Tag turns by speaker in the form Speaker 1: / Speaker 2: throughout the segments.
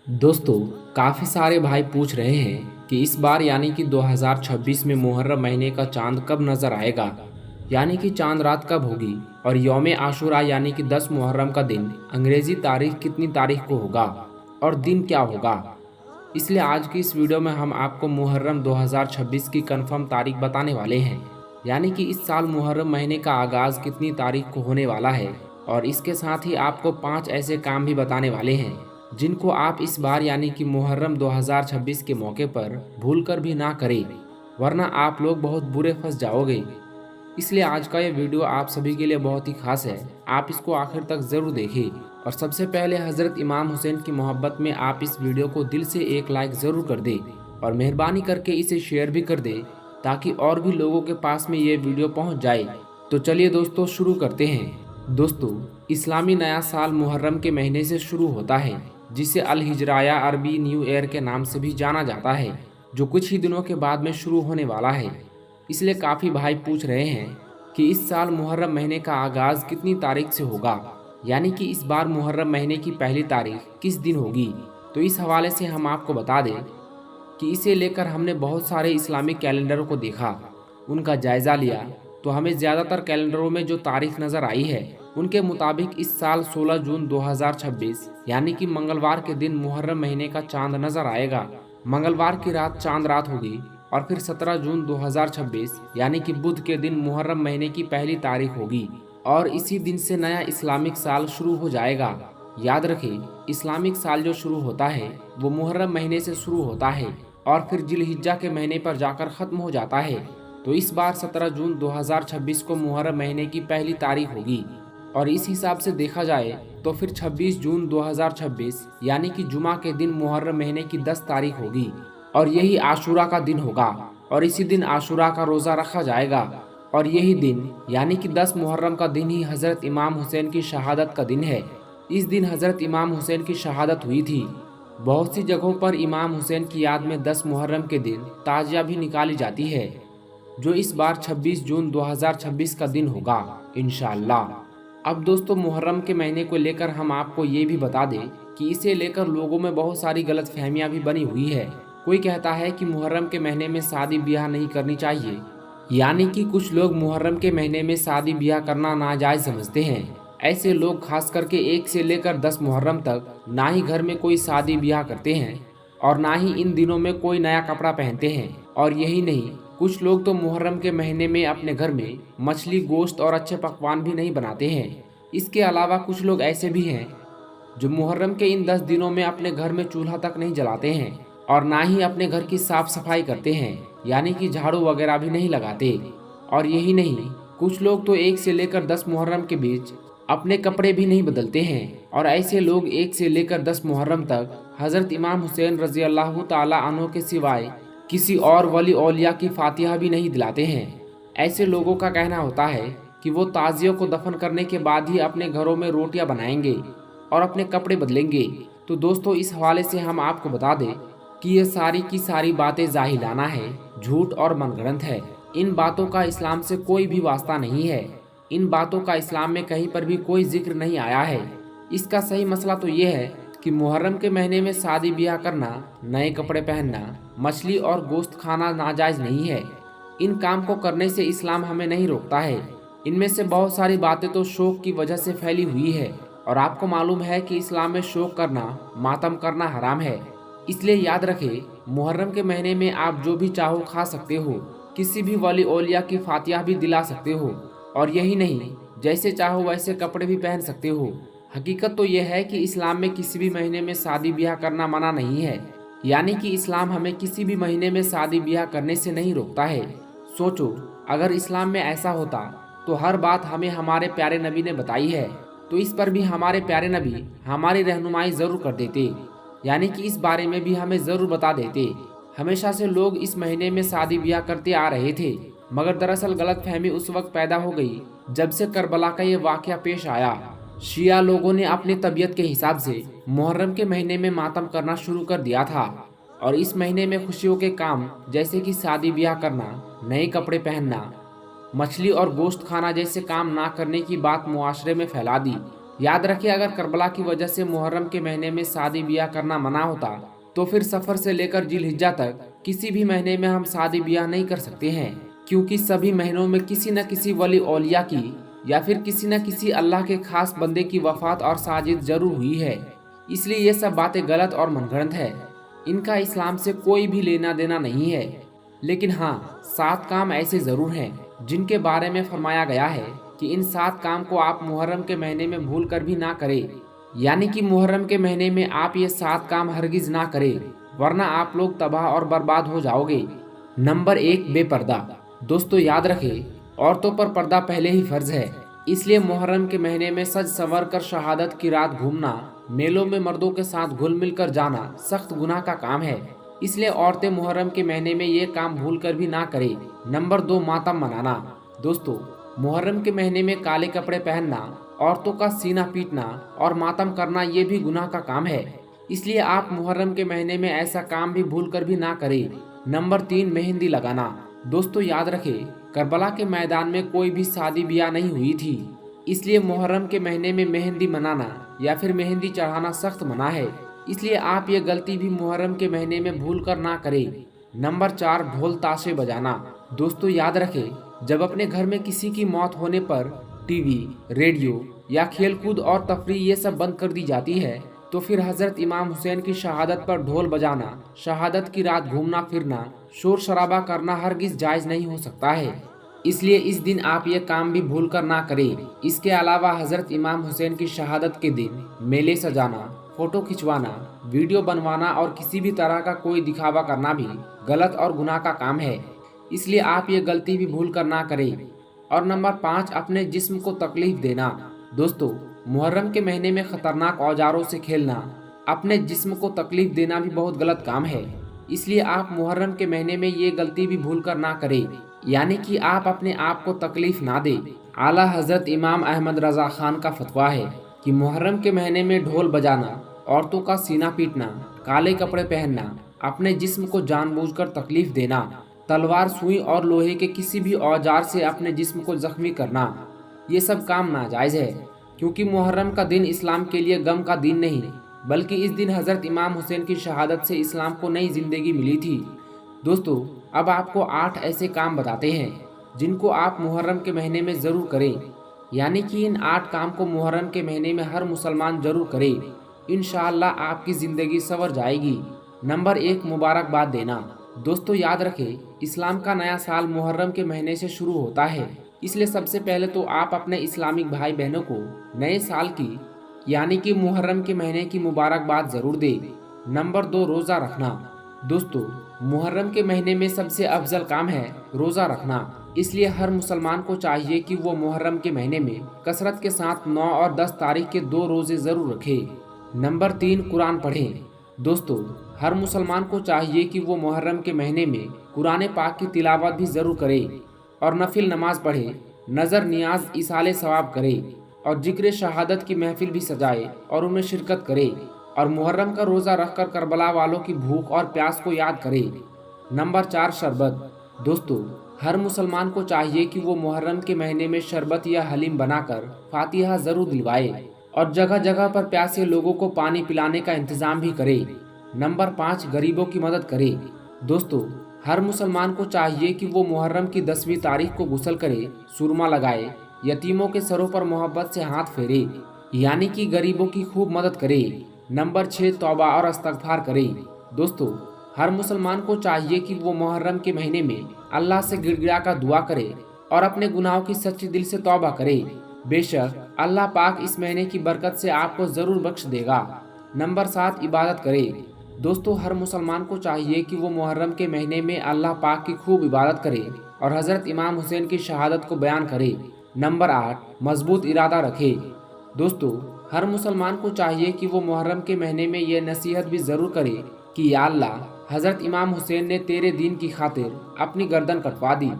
Speaker 1: दोस्तों, काफ़ी सारे भाई पूछ रहे हैं कि इस बार यानी कि 2026 में मुहर्रम महीने का चांद कब नज़र आएगा, यानी कि चांद रात कब होगी और यौम आशूरा यानी कि 10 मुहर्रम का दिन अंग्रेज़ी तारीख कितनी तारीख को होगा और दिन क्या होगा। इसलिए आज की इस वीडियो में हम आपको मुहर्रम 2026 की कंफर्म तारीख बताने वाले हैं, यानी कि इस साल मुहर्रम महीने का आगाज़ कितनी तारीख को होने वाला है। और इसके साथ ही आपको 5 ऐसे काम भी बताने वाले हैं जिनको आप इस बार यानी कि मुहर्रम 2026 के मौके पर भूलकर भी ना करें, वरना आप लोग बहुत बुरे फंस जाओगे। इसलिए आज का ये वीडियो आप सभी के लिए बहुत ही खास है, आप इसको आखिर तक ज़रूर देखें। और सबसे पहले हज़रत इमाम हुसैन की मोहब्बत में आप इस वीडियो को दिल से एक लाइक ज़रूर कर दें और मेहरबानी करके इसे शेयर भी कर दें ताकि और भी लोगों के पास में ये वीडियो पहुंच जाए। तो चलिए दोस्तों शुरू करते हैं। दोस्तों, इस्लामी नया साल मुहर्रम के महीने से शुरू होता है, जिसे अल हिजरा या अरबी न्यू ईयर के नाम से भी जाना जाता है, जो कुछ ही दिनों के बाद में शुरू होने वाला है। इसलिए काफ़ी भाई पूछ रहे हैं कि इस साल मुहर्रम महीने का आगाज़ कितनी तारीख से होगा, यानी कि इस बार मुहर्रम महीने की पहली तारीख किस दिन होगी। तो इस हवाले से हम आपको बता दें कि इसे लेकर हमने बहुत सारे इस्लामिक कैलेंडरों को देखा, उनका जायज़ा लिया, तो हमें ज़्यादातर कैलेंडरों में जो तारीख नज़र आई है उनके मुताबिक इस साल 16 जून 2026 यानी कि मंगलवार के दिन मुहर्रम महीने का चांद नज़र आएगा। मंगलवार की रात चांद रात होगी और फिर 17 जून 2026 यानी कि बुध के दिन मुहर्रम महीने की पहली तारीख होगी और इसी दिन से नया इस्लामिक साल शुरू हो जाएगा। याद रखें, इस्लामिक साल जो शुरू होता है वो मुहर्रम महीने से शुरू होता है और फिर जिलहिज्जा के महीने पर जाकर ख़त्म हो जाता है। तो इस बार 17 जून 2026 को मुहर्रम महीने की पहली तारीख होगी और इस हिसाब से देखा जाए तो फिर 26 जून 2026 यानी कि जुमा के दिन मुहर्रम महीने की 10 तारीख होगी और यही आशूरा का दिन होगा और इसी दिन आशूरा का रोज़ा रखा जाएगा। और यही दिन यानी कि 10 मुहर्रम का दिन ही हज़रत इमाम हुसैन की शहादत का दिन है। इस दिन हज़रत इमाम हुसैन की शहादत हुई थी। बहुत सी जगहों पर इमाम हुसैन की याद में 10 मुहर्रम के दिन ताजिया भी निकाली जाती है, जो इस बार 26 जून 2026 का दिन होगा इंशाअल्लाह। अब दोस्तों, मुहर्रम के महीने को लेकर हम आपको ये भी बता दें कि इसे लेकर लोगों में बहुत सारी गलतफहमियां भी बनी हुई है। कोई कहता है कि मुहर्रम के महीने में शादी ब्याह नहीं करनी चाहिए, यानी कि कुछ लोग मुहर्रम के महीने में शादी ब्याह करना नाजायज़ समझते हैं। ऐसे लोग खास करके 1 से लेकर 10 मुहर्रम तक ना ही घर में कोई शादी ब्याह करते हैं और ना ही इन दिनों में कोई नया कपड़ा पहनते हैं। और यही नहीं, कुछ लोग तो मुहर्रम के महीने में अपने घर में मछली, गोश्त और अच्छे पकवान भी नहीं बनाते हैं। इसके अलावा कुछ लोग ऐसे भी हैं जो मुहर्रम के इन 10 दिनों में अपने घर में चूल्हा तक नहीं जलाते हैं और ना ही अपने घर की साफ सफाई करते हैं, यानी कि झाड़ू वगैरह भी नहीं लगाते। और यही नहीं, कुछ लोग तो 1 से लेकर 10 मुहर्रम के बीच अपने कपड़े भी नहीं बदलते हैं और ऐसे लोग 1 से लेकर 10 मुहर्रम तक हज़रत इमाम हुसैन रज़ी अल्लाह ताला अन्हु के सिवाय किसी और वली औलिया की फातिहा भी नहीं दिलाते हैं। ऐसे लोगों का कहना होता है कि वो ताज़ियों को दफन करने के बाद ही अपने घरों में रोटियां बनाएंगे और अपने कपड़े बदलेंगे। तो दोस्तों, इस हवाले से हम आपको बता दें कि ये सारी की सारी बातें जाहिलाना है, झूठ और मनगढ़ंत है। इन बातों का इस्लाम से कोई भी वास्ता नहीं है। इन बातों का इस्लाम में कहीं पर भी कोई जिक्र नहीं आया है। इसका सही मसला तो ये है कि मुहर्रम के महीने में शादी ब्याह करना, नए कपड़े पहनना, मछली और गोश्त खाना नाजायज़ नहीं है। इन काम को करने से इस्लाम हमें नहीं रोकता है। इनमें से बहुत सारी बातें तो शौक की वजह से फैली हुई है और आपको मालूम है कि इस्लाम में शौक करना, मातम करना हराम है। इसलिए याद रखें, मुहर्रम के महीने में आप जो भी चाहो खा सकते हो, किसी भी वली औलिया की फातिहा भी दिला सकते हो और यही नहीं, जैसे चाहो वैसे कपड़े भी पहन सकते हो। हकीकत तो यह है कि इस्लाम में किसी भी महीने में शादी ब्याह करना मना नहीं है, यानी कि इस्लाम हमें किसी भी महीने में शादी ब्याह करने से नहीं रोकता है। सोचो, अगर इस्लाम में ऐसा होता तो हर बात हमें हमारे प्यारे नबी ने बताई है, तो इस पर भी हमारे प्यारे नबी हमारी रहनुमाई ज़रूर कर देते, यानी कि इस बारे में भी हमें ज़रूर बता देते। हमेशा से लोग इस महीने में शादी ब्याह करते आ रहे थे, मगर दरअसल गलतफहमी उस वक्त पैदा हो गई जब से करबला का ये वाक़या पेश आया। शिया लोगों ने अपनी तबीयत के हिसाब से मुहर्रम के महीने में मातम करना शुरू कर दिया था और इस महीने में खुशियों के काम जैसे कि शादी ब्याह करना, नए कपड़े पहनना, मछली और गोश्त खाना जैसे काम ना करने की बात मुआशरे में फैला दी। याद रखिए, अगर करबला की वजह से मुहर्रम के महीने में शादी ब्याह करना मना होता तो फिर सफर से लेकर जिलहिज्जा तक किसी भी महीने में हम शादी ब्याह नहीं कर सकते हैं, क्योंकि सभी महीनों में किसी न किसी वली औलिया की या फिर किसी न किसी अल्लाह के खास बंदे की वफात और साजिद जरूर हुई है। इसलिए ये सब बातें गलत और मनगढ़ंत है, इनका इस्लाम से कोई भी लेना देना नहीं है। लेकिन हाँ, 7 काम ऐसे जरूर हैं जिनके बारे में फरमाया गया है कि इन 7 काम को आप मुहर्रम के महीने में भूल कर भी ना करें। यानी कि मुहर्रम के महीने में आप ये 7 काम हरगिज ना करें, वरना आप लोग तबाह और बर्बाद हो जाओगे। नंबर 1, बेपर्दा। दोस्तों याद रखें, औरतों पर पर्दा पहले ही फर्ज है, इसलिए मुहर्रम के महीने में सज संवर कर शहादत की रात घूमना, मेलों में मर्दों के साथ घुल मिल कर जाना सख्त गुनाह का काम है। इसलिए औरतें मुहर्रम के महीने में ये काम भूल कर भी ना करें। नंबर 2, मातम मनाना। दोस्तों, मुहर्रम के महीने में काले कपड़े पहनना, औरतों का सीना पीटना और मातम करना ये भी गुनाह का काम है, इसलिए आप मुहर्रम के महीने में ऐसा काम भी भूल कर भी ना करें। नंबर 3, मेहंदी लगाना। दोस्तों याद रखें, करबला के मैदान में कोई भी शादी ब्याह नहीं हुई थी, इसलिए मुहर्रम के महीने में मेहंदी मनाना या फिर मेहंदी चढ़ाना सख्त मना है, इसलिए आप ये गलती भी मुहर्रम के महीने में भूल कर ना करें। नंबर 4, ढोल ताशे बजाना। दोस्तों याद रखें, जब अपने घर में किसी की मौत होने पर टीवी, रेडियो या खेलकूद और तफरीह ये सब बंद कर दी जाती है, तो फिर हजरत इमाम हुसैन की शहादत पर ढोल बजाना, शहादत की रात घूमना फिरना, शोर शराबा करना हरगिज जायज नहीं हो सकता है। इसलिए इस दिन आप ये काम भी भूल कर ना करें। इसके अलावा हजरत इमाम हुसैन की शहादत के दिन मेले सजाना, फोटो खिंचवाना, वीडियो बनवाना और किसी भी तरह का कोई दिखावा करना भी गलत और गुनाह का काम है, इसलिए आप ये गलती भी भूल कर ना करें। और नंबर 5, अपने जिस्म को तकलीफ देना। दोस्तों, मुहर्रम के महीने में खतरनाक औजारों से खेलना, अपने जिस्म को तकलीफ देना भी बहुत गलत काम है, इसलिए आप मुहर्रम के महीने में ये गलती भी भूल कर ना करें, यानी कि आप अपने आप को तकलीफ ना दें। आला हजरत इमाम अहमद रजा खान का फतवा है कि मुहर्रम के महीने में ढोल बजाना, औरतों का सीना पीटना, काले कपड़े पहनना, अपने जिस्म को जानबूझकर तकलीफ देना, तलवार, सुई और लोहे के किसी भी औजार से अपने जिस्म को जख्मी करना, ये सब काम नाजायज़ है, क्योंकि मुहर्रम का दिन इस्लाम के लिए गम का दिन नहीं, बल्कि इस दिन हज़रत इमाम हुसैन की शहादत से इस्लाम को नई ज़िंदगी मिली थी। दोस्तों, अब आपको 8 ऐसे काम बताते हैं जिनको आप मुहर्रम के महीने में ज़रूर करें, यानी कि इन 8 काम को मुहर्रम के महीने में हर मुसलमान ज़रूर करे। इंशाअल्लाह आपकी ज़िंदगी संवर जाएगी। नंबर 1, मुबारकबाद देना। दोस्तों याद रखें, इस्लाम का नया साल मुहर्रम के महीने से शुरू होता है, इसलिए सबसे पहले तो आप अपने इस्लामिक भाई बहनों को नए साल की यानी कि मुहर्रम के महीने की मुबारकबाद ज़रूर दें। नंबर 2, रोज़ा रखना। दोस्तों, मुहर्रम के महीने में सबसे अफजल काम है रोज़ा रखना, इसलिए हर मुसलमान को चाहिए कि वो मुहर्रम के महीने में कसरत के साथ 9 और 10 तारीख के 2 रोज़े ज़रूर रखें। नंबर 3, कुरान पढ़ें। दोस्तों, हर मुसलमान को चाहिए कि वो मुहर्रम के महीने में कुरान पाक की तिलावत भी ज़रूर करे और नफिल नमाज पढ़े, नज़र नियाज इसाले सवाब करे और जिक्र शहादत की महफिल भी सजाए और उनमें शिरकत करे और मुहर्रम का रोज़ा रखकर करबला वालों की भूख और प्यास को याद करे। नंबर 4, शरबत। दोस्तों, हर मुसलमान को चाहिए कि वो मुहर्रम के महीने में शरबत या हलीम बनाकर फातिहा ज़रूर दिलवाए और जगह जगह पर प्यासे लोगों को पानी पिलाने का इंतज़ाम भी करे। नंबर 5, गरीबों की मदद करे। दोस्तों, हर मुसलमान को चाहिए कि वो मुहर्रम की 10वीं तारीख को गुस्ल करे, सुरमा लगाए, यतीमों के सरों पर मोहब्बत से हाथ फेरे, यानी कि गरीबों की खूब मदद करे। नंबर 6, तौबा और इस्तगफार करे। दोस्तों, हर मुसलमान को चाहिए कि वो मुहर्रम के महीने में अल्लाह से गिड़गिड़ा कर दुआ करे और अपने गुनाहों की सच्चे दिल से तौबा करे। बेशक अल्लाह पाक इस महीने की बरकत से आपको ज़रूर बख्श देगा। नंबर 7, इबादत करे। दोस्तों, हर मुसलमान को चाहिए कि वो मुहर्रम के महीने में अल्लाह पाक की खूब इबादत करे और हज़रत इमाम हुसैन की शहादत को बयान करे। नंबर 8, मजबूत इरादा रखे। दोस्तों, हर मुसलमान को चाहिए कि वो मुहर्रम के महीने में ये नसीहत भी ज़रूर करे कि या अल्लाह, हज़रत इमाम हुसैन ने तेरे दीन की खातिर अपनी गर्दन कटवा दी,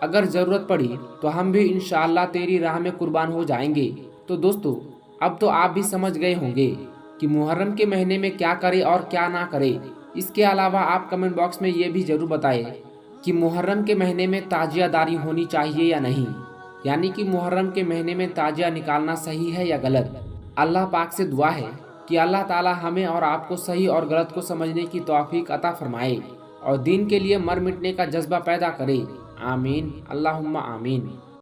Speaker 1: अगर ज़रूरत पड़ी तो हम भी इंशाअल्लाह तेरी राह में कुर्बान हो जाएंगे। तो दोस्तों, अब तो आप भी समझ गए होंगे कि मुहर्रम के महीने में क्या करें और क्या ना करें। इसके अलावा आप कमेंट बॉक्स में ये भी ज़रूर बताएं कि मुहर्रम के महीने में ताजियादारी होनी चाहिए या नहीं, यानी कि मुहर्रम के महीने में ताजिया निकालना सही है या गलत। اللہ پاک سے دعا ہے کہ اللہ تعالی ہمیں اور آپ کو صحیح اور غلط کو سمجھنے کی توفیق عطا فرمائے اور دین کے لیے مر مٹنے کا جذبہ پیدا کرے۔ آمین، اللہم آمین۔